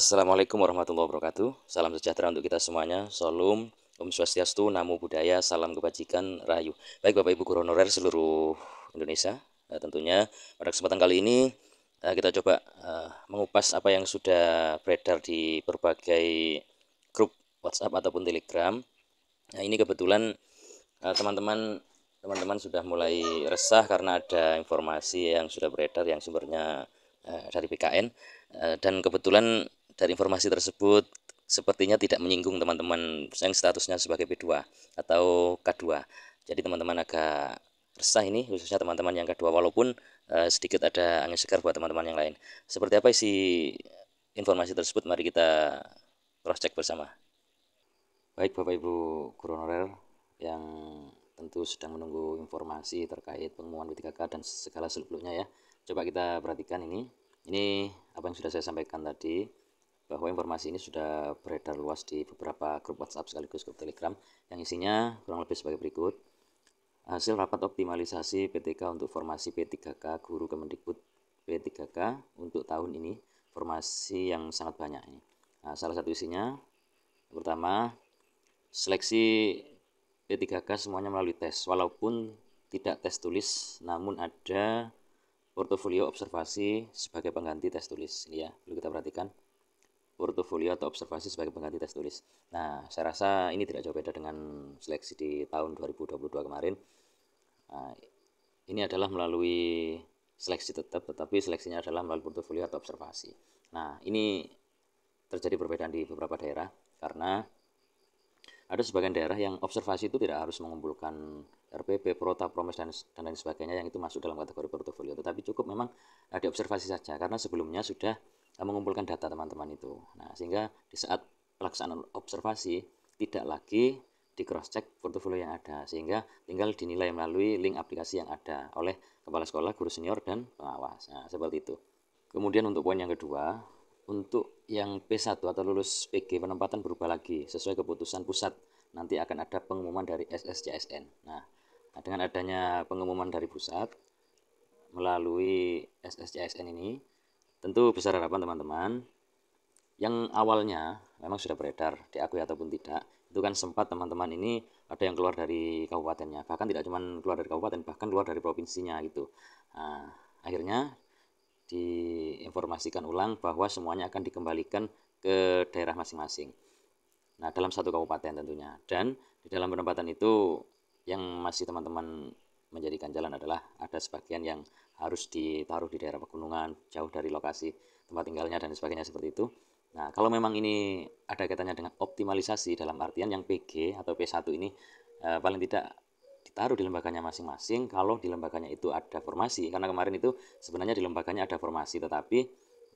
Assalamualaikum warahmatullahi wabarakatuh. Salam sejahtera untuk kita semuanya. Salam, Om Swastiastu, Namo Buddhaya, Salam Kebajikan, Rahayu. Baik Bapak Ibu guru honorer seluruh Indonesia, tentunya pada kesempatan kali ini kita coba mengupas apa yang sudah beredar di berbagai grup WhatsApp ataupun Telegram. Nah, ini kebetulan teman-teman sudah mulai resah karena ada informasi yang sudah beredar yang sumbernya dari BKN, dan kebetulan dari informasi tersebut sepertinya tidak menyinggung teman-teman yang statusnya sebagai P2 atau K2. Jadi teman-teman agak resah ini, khususnya teman-teman yang K2, walaupun sedikit ada angin segar buat teman-teman yang lain. Seperti apa isi informasi tersebut? Mari kita cross check bersama. Baik Bapak Ibu guru honorer yang tentu sedang menunggu informasi terkait pengumuman P3K dan segala seluk-beluknya ya. Coba kita perhatikan ini. Ini apa yang sudah saya sampaikan tadi, bahwa informasi ini sudah beredar luas di beberapa grup WhatsApp sekaligus grup Telegram yang isinya kurang lebih sebagai berikut. Hasil rapat optimalisasi PTK untuk formasi P3K Guru Kemendikbud P3K untuk tahun ini, formasi yang sangat banyak ini. Nah, salah satu isinya pertama, seleksi P3K semuanya melalui tes, walaupun tidak tes tulis, namun ada portofolio observasi sebagai pengganti tes tulis. Ini ya, perlu kita perhatikan. Portofolio atau observasi sebagai pengganti tes tulis. Nah, saya rasa ini tidak jauh beda dengan seleksi di tahun 2022 kemarin. Nah, ini adalah melalui seleksi tetap, tetapi seleksinya adalah melalui portofolio atau observasi. Nah, ini terjadi perbedaan di beberapa daerah karena ada sebagian daerah yang observasi itu tidak harus mengumpulkan RPP, Prota, Promes, dan lain sebagainya yang itu masuk dalam kategori portofolio, tetapi cukup memang ada observasi saja karena sebelumnya sudah mengumpulkan data teman-teman itu. Nah, sehingga di saat pelaksanaan observasi tidak lagi di cross check portofolio yang ada, sehingga tinggal dinilai melalui link aplikasi yang ada oleh kepala sekolah, guru senior, dan pengawas. Nah, seperti itu. Kemudian untuk poin yang kedua, untuk yang P1 atau lulus PG penempatan berubah lagi sesuai keputusan pusat. Nanti akan ada pengumuman dari SSCSN. Nah, dengan adanya pengumuman dari pusat melalui SSCSN ini, tentu besar harapan teman-teman yang awalnya memang sudah beredar, diakui ataupun tidak, itu kan sempat teman-teman ini ada yang keluar dari kabupatennya, bahkan tidak cuma keluar dari kabupaten, bahkan keluar dari provinsinya gitu. Nah, akhirnya diinformasikan ulang bahwa semuanya akan dikembalikan ke daerah masing-masing. Nah, dalam satu kabupaten tentunya. Dan di dalam penempatan itu yang masih teman-teman menjadikan jalan adalah ada sebagian yang harus ditaruh di daerah pegunungan, jauh dari lokasi tempat tinggalnya dan sebagainya seperti itu. Nah, kalau memang ini ada kaitannya dengan optimalisasi dalam artian yang PG atau P1 ini paling tidak ditaruh di lembaganya masing-masing. Kalau di lembaganya itu ada formasi, karena kemarin itu sebenarnya di lembaganya ada formasi, tetapi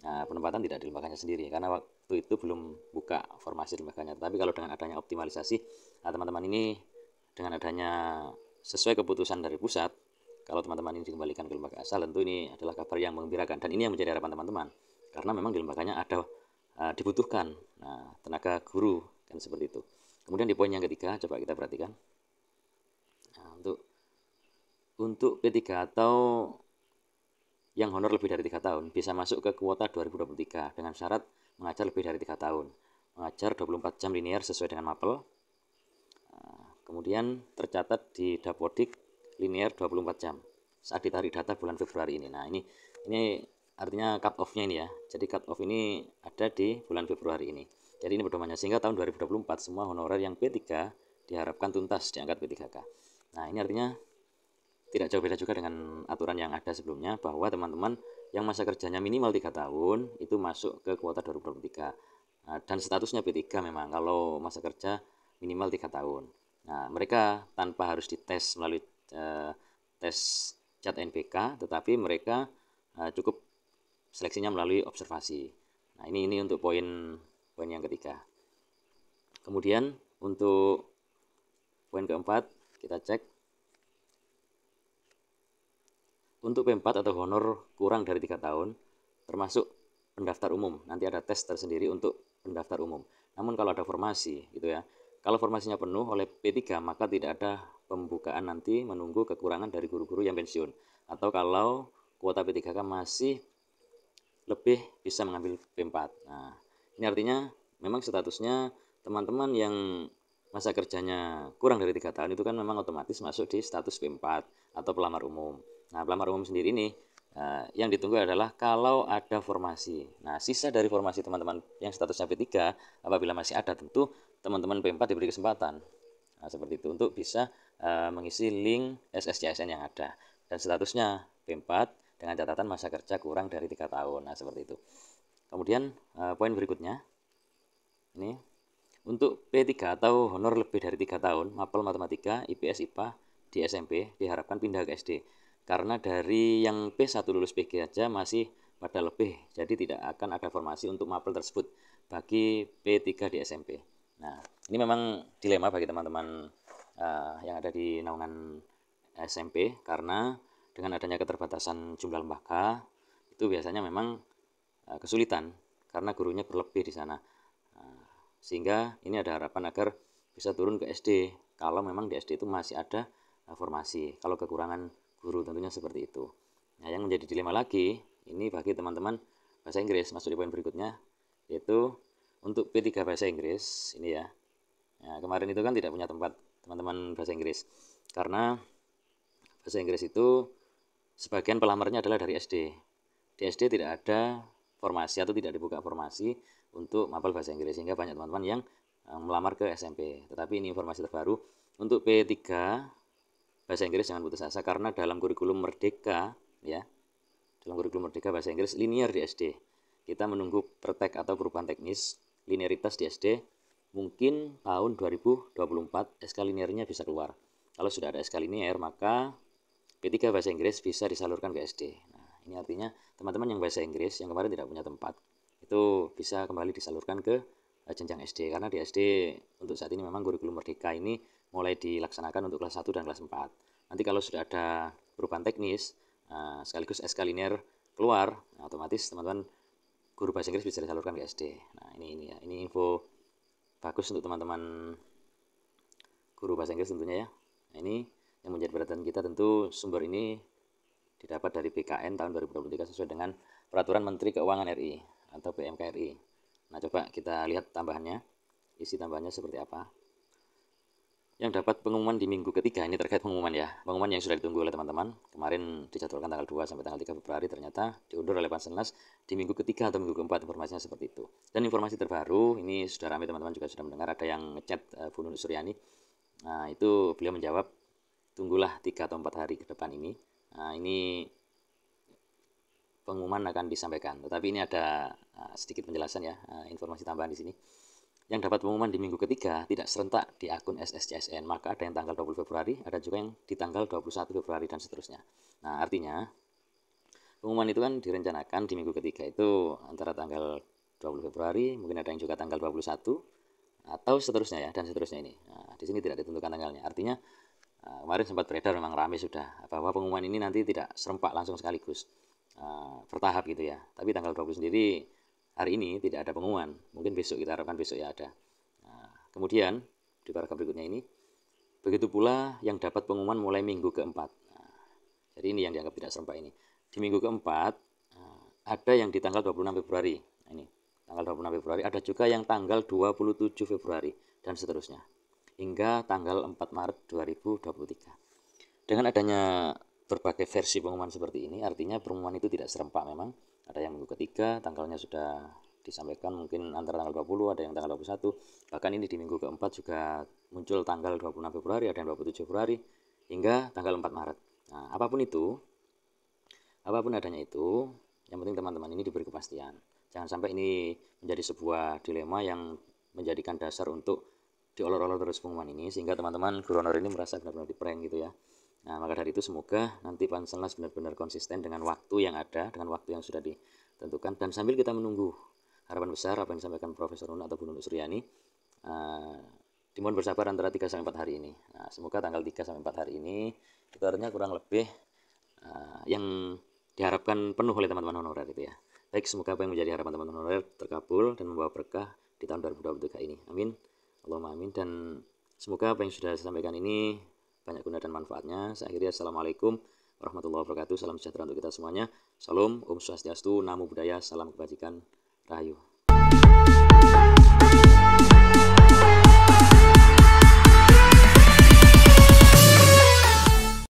penempatan tidak di lembaganya sendiri karena waktu itu belum buka formasi di lembaganya. Tapi kalau dengan adanya optimalisasi, teman-teman ini dengan adanya sesuai keputusan dari pusat, kalau teman-teman ini dikembalikan ke lembaga asal, tentu ini adalah kabar yang menggembirakan, dan ini yang menjadi harapan teman-teman karena memang di lembaganya ada dibutuhkan tenaga guru, kan seperti itu. Kemudian di poin yang ketiga, coba kita perhatikan. Nah, untuk P3 atau yang honor lebih dari 3 tahun bisa masuk ke kuota 2023 dengan syarat mengajar lebih dari 3 tahun, mengajar 24 jam linear sesuai dengan mapel. Kemudian tercatat di Dapodik linear 24 jam saat ditarik data bulan Februari ini. Nah, ini artinya cut off-nya ini ya. Jadi cut off ini ada di bulan Februari ini. Jadi ini pedomannya, sehingga tahun 2024 semua honorer yang P3 diharapkan tuntas diangkat P3K. Nah, ini artinya tidak jauh beda juga dengan aturan yang ada sebelumnya, bahwa teman-teman yang masa kerjanya minimal 3 tahun itu masuk ke kuota 2023. Nah, dan statusnya P3 memang kalau masa kerja minimal 3 tahun. Nah, mereka tanpa harus dites melalui tes CAT NPK, tetapi mereka cukup seleksinya melalui observasi. Nah, ini untuk poin yang ketiga. Kemudian untuk poin keempat, kita cek untuk P4 atau honor kurang dari 3 tahun, termasuk pendaftar umum. Nanti ada tes tersendiri untuk pendaftar umum. Namun kalau ada formasi gitu ya, kalau formasinya penuh oleh P3, maka tidak ada pembukaan nanti menunggu kekurangan dari guru-guru yang pensiun. Atau kalau kuota P3K masih lebih bisa mengambil P4. Nah, Ini artinya memang statusnya teman-teman yang masa kerjanya kurang dari 3 tahun itu kan memang otomatis masuk di status P4 atau pelamar umum. Nah, pelamar umum sendiri ini yang ditunggu adalah kalau ada formasi. Nah, sisa dari formasi teman-teman yang statusnya P3 apabila masih ada, tentu teman-teman P4 diberi kesempatan. Nah, seperti itu untuk bisa mengisi link SSCSN yang ada dan statusnya P4 dengan catatan masa kerja kurang dari 3 tahun. Nah, seperti itu. Kemudian poin berikutnya ini untuk P3 atau honor lebih dari 3 tahun, mapel matematika, IPS, IPA di SMP diharapkan pindah ke SD. Karena dari yang P1 lulus PG aja masih pada lebih, jadi tidak akan ada formasi untuk mapel tersebut bagi P3 di SMP. Nah, ini memang dilema bagi teman-teman yang ada di naungan SMP, karena dengan adanya keterbatasan jumlah lembaga, itu biasanya memang kesulitan karena gurunya berlebih di sana. Sehingga ini ada harapan agar bisa turun ke SD kalau memang di SD itu masih ada formasi, kalau kekurangan guru tentunya seperti itu. Nah, yang menjadi dilema lagi ini bagi teman-teman bahasa Inggris, masuk di poin berikutnya, yaitu untuk P3 bahasa Inggris ini ya. Nah, kemarin itu kan tidak punya tempat teman-teman bahasa Inggris karena bahasa Inggris itu sebagian pelamarnya adalah dari SD. Di SD tidak ada formasi atau tidak dibuka formasi untuk mapel bahasa Inggris, sehingga banyak teman-teman yang melamar ke SMP. Tetapi ini informasi terbaru untuk P3 bahasa Inggris, jangan putus asa karena dalam kurikulum Merdeka ya, dalam kurikulum Merdeka bahasa Inggris linear di SD. Kita menunggu praktek atau perubahan teknis linearitas di SD mungkin tahun 2024 SK linearnya bisa keluar. Kalau sudah ada SK linear, maka P3 bahasa Inggris bisa disalurkan ke SD. Nah, ini artinya teman-teman yang bahasa Inggris yang kemarin tidak punya tempat itu bisa kembali disalurkan ke jenjang SD, karena di SD untuk saat ini memang kurikulum Merdeka ini mulai dilaksanakan untuk kelas 1 dan kelas 4. Nanti kalau sudah ada perubahan teknis sekaligus SK linear keluar, nah, otomatis teman-teman guru bahasa Inggris bisa disalurkan ke SD. Nah, ini ya, ini info bagus untuk teman-teman guru bahasa Inggris tentunya ya. Nah, ini yang menjadi perhatian kita, tentu sumber ini didapat dari BKN tahun 2023 sesuai dengan Peraturan Menteri Keuangan RI atau PMKRI. Nah, coba kita lihat tambahannya, isi tambahannya seperti apa. Yang dapat pengumuman di minggu ketiga, ini terkait pengumuman ya, pengumuman yang sudah ditunggu oleh teman-teman. Kemarin dijadwalkan tanggal 2 sampai tanggal 3 Februari, ternyata diundur oleh Panselnas di minggu ketiga atau minggu keempat, informasinya seperti itu. Dan informasi terbaru, ini sudah ramai teman-teman juga sudah mendengar, ada yang ngechat Bu Nunuk Suryani. Nah, itu beliau menjawab, tunggulah 3 atau 4 hari ke depan ini. Nah, ini pengumuman akan disampaikan. Tetapi ini ada sedikit penjelasan ya, informasi tambahan di sini. Yang dapat pengumuman di minggu ketiga tidak serentak di akun SSCSN, maka ada yang tanggal 20 Februari, ada juga yang di tanggal 21 Februari dan seterusnya. Nah, artinya pengumuman itu kan direncanakan di minggu ketiga itu antara tanggal 20 Februari, mungkin ada yang juga tanggal 21 atau seterusnya ya, dan seterusnya ini. Nah, di sini tidak ditentukan tanggalnya. Artinya kemarin sempat beredar, memang ramai sudah, bahwa pengumuman ini nanti tidak serempak langsung sekaligus, bertahap gitu ya. Tapi tanggal 20 sendiri hari ini tidak ada pengumuman, mungkin besok, kita harapkan besok ya ada. Nah, kemudian di paragraf berikutnya ini, begitu pula yang dapat pengumuman mulai minggu keempat. Nah, jadi ini yang dianggap tidak serempak ini. Di minggu keempat ada yang di tanggal 26 Februari. Nah, ini tanggal 26 Februari, ada juga yang tanggal 27 Februari dan seterusnya hingga tanggal 4 Maret 2023. Dengan adanya berbagai versi pengumuman seperti ini, artinya pengumuman itu tidak serempak memang. Ada yang minggu ketiga, tanggalnya sudah disampaikan mungkin antara tanggal 20, ada yang tanggal 21. Bahkan ini di minggu keempat juga muncul tanggal 26 Februari, ada yang 27 Februari, hingga tanggal 4 Maret. Nah, apapun itu, apapun adanya itu, yang penting teman-teman ini diberi kepastian. Jangan sampai ini menjadi sebuah dilema yang menjadikan dasar untuk diolor-olor terus pengumuman ini, sehingga teman-teman guru honor ini merasa benar-benar di-prank gitu ya. Nah, maka dari itu semoga nanti Panselnas benar-benar konsisten dengan waktu yang ada, dengan waktu yang sudah ditentukan, dan sambil kita menunggu harapan besar apa yang disampaikan Profesor Nunuk atau Bu Nunuk Suryani, dimohon bersabar antara 3 sampai 4 hari ini. Nah, semoga tanggal 3 sampai 4 hari ini itu artinya kurang lebih yang diharapkan penuh oleh teman-teman honorer itu ya. Baik, semoga apa yang menjadi harapan teman-teman honorer terkabul dan membawa berkah di tahun 2023 ini. Amin. Allahumma amin. Dan semoga apa yang sudah saya sampaikan ini banyak guna dan manfaatnya. Saya akhiri, assalamualaikum warahmatullahi wabarakatuh. Salam sejahtera untuk kita semuanya. Salam, Om Swastiastu, Namo Buddhaya, salam kebajikan, Rahayu.